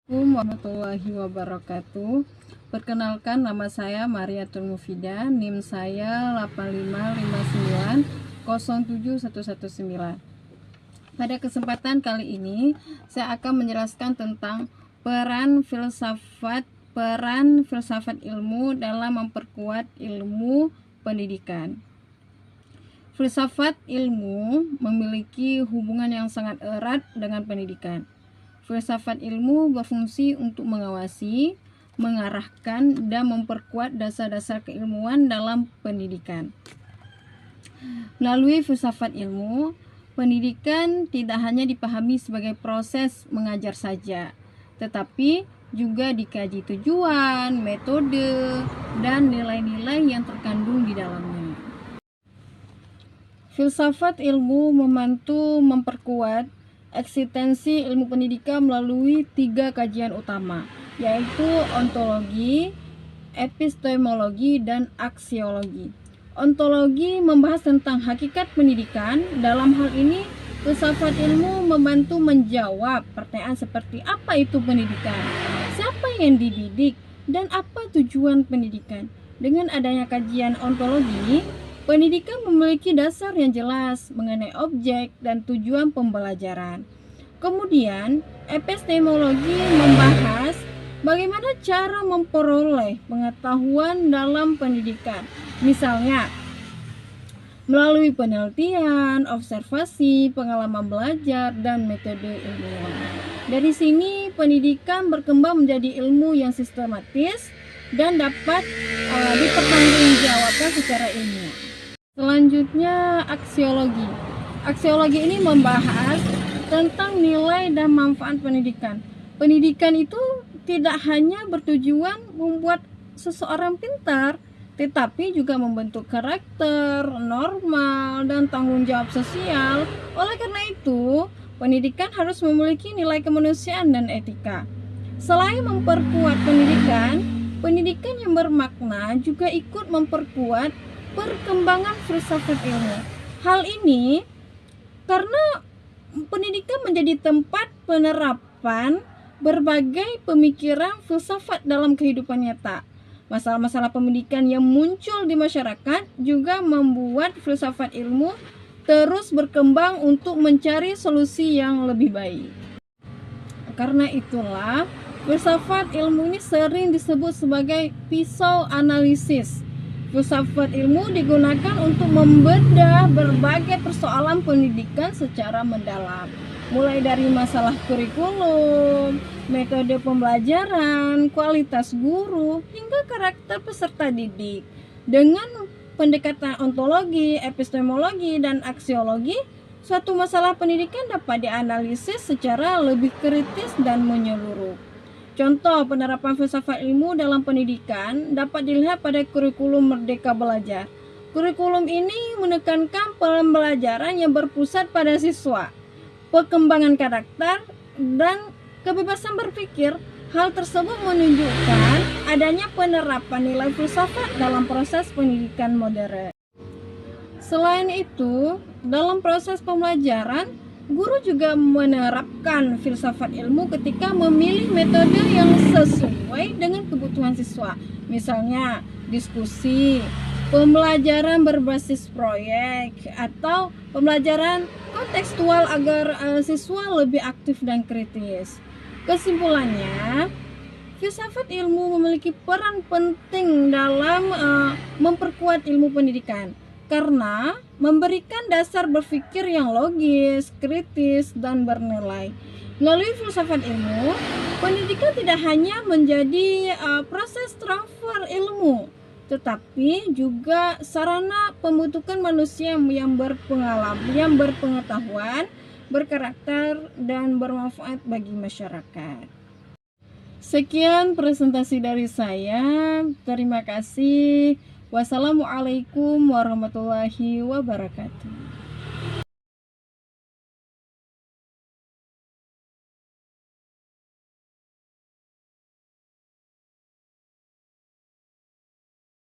Assalamualaikum warahmatullahi wabarakatuh. Perkenalkan, nama saya Mariatul Mufidah, NIM saya 855907119. Pada kesempatan kali ini saya akan menjelaskan tentang peran filsafat ilmu dalam memperkuat ilmu pendidikan. Filsafat ilmu memiliki hubungan yang sangat erat dengan pendidikan. Filsafat ilmu berfungsi untuk mengawasi, mengarahkan, dan memperkuat dasar-dasar keilmuan dalam pendidikan. Melalui filsafat ilmu, pendidikan tidak hanya dipahami sebagai proses mengajar saja, tetapi juga dikaji tujuan, metode, dan nilai-nilai yang terkandung di dalamnya. Filsafat ilmu membantu memperkuat eksistensi ilmu pendidikan melalui 3 kajian utama, yaitu ontologi, epistemologi, dan aksiologi. Ontologi membahas tentang hakikat pendidikan. Dalam hal ini, filsafat ilmu membantu menjawab pertanyaan seperti apa itu pendidikan, siapa yang dididik, dan apa tujuan pendidikan. Dengan adanya kajian ontologi, pendidikan memiliki dasar yang jelas mengenai objek dan tujuan pembelajaran. Kemudian, epistemologi membahas bagaimana cara memperoleh pengetahuan dalam pendidikan. Misalnya, melalui penelitian, observasi, pengalaman belajar, dan metode ilmuwan. Dari sini, pendidikan berkembang menjadi ilmu yang sistematis dan dapat dipertanggungjawabkan secara ilmiah. Selanjutnya, aksiologi. Aksiologi ini membahas tentang nilai dan manfaat pendidikan. Pendidikan itu tidak hanya bertujuan membuat seseorang pintar, tetapi juga membentuk karakter, normal, dan tanggung jawab sosial. Oleh karena itu, pendidikan harus memiliki nilai kemanusiaan dan etika. Selain memperkuat pendidikan, pendidikan yang bermakna juga ikut memperkuat perkembangan filsafat ilmu. Hal ini karena pendidikan menjadi tempat penerapan berbagai pemikiran filsafat dalam kehidupan nyata. Masalah-masalah pendidikan yang muncul di masyarakat juga membuat filsafat ilmu terus berkembang untuk mencari solusi yang lebih baik. Karena itulah, filsafat ilmu ini sering disebut sebagai pisau analisis. Filsafat ilmu digunakan untuk membedah berbagai persoalan pendidikan secara mendalam, mulai dari masalah kurikulum, metode pembelajaran, kualitas guru, hingga karakter peserta didik. Dengan pendekatan ontologi, epistemologi, dan aksiologi, suatu masalah pendidikan dapat dianalisis secara lebih kritis dan menyeluruh. Contoh penerapan filsafat ilmu dalam pendidikan dapat dilihat pada kurikulum Merdeka Belajar. Kurikulum ini menekankan pembelajaran yang berpusat pada siswa, perkembangan karakter, dan kebebasan berpikir. Hal tersebut menunjukkan adanya penerapan nilai filsafat dalam proses pendidikan modern. Selain itu, dalam proses pembelajaran, guru juga menerapkan filsafat ilmu ketika memilih metode yang sesuai dengan kebutuhan siswa. Misalnya, diskusi, pembelajaran berbasis proyek, atau pembelajaran kontekstual agar siswa lebih aktif dan kritis. Kesimpulannya, filsafat ilmu memiliki peran penting dalam memperkuat ilmu pendidikan, karena memberikan dasar berpikir yang logis, kritis, dan bernilai. Melalui filsafat ilmu, pendidikan tidak hanya menjadi proses transfer ilmu, tetapi juga sarana pembentukan manusia yang berpengalaman, yang berpengetahuan, berkarakter, dan bermanfaat bagi masyarakat. Sekian presentasi dari saya. Terima kasih. Wassalamualaikum warahmatullahi wabarakatuh.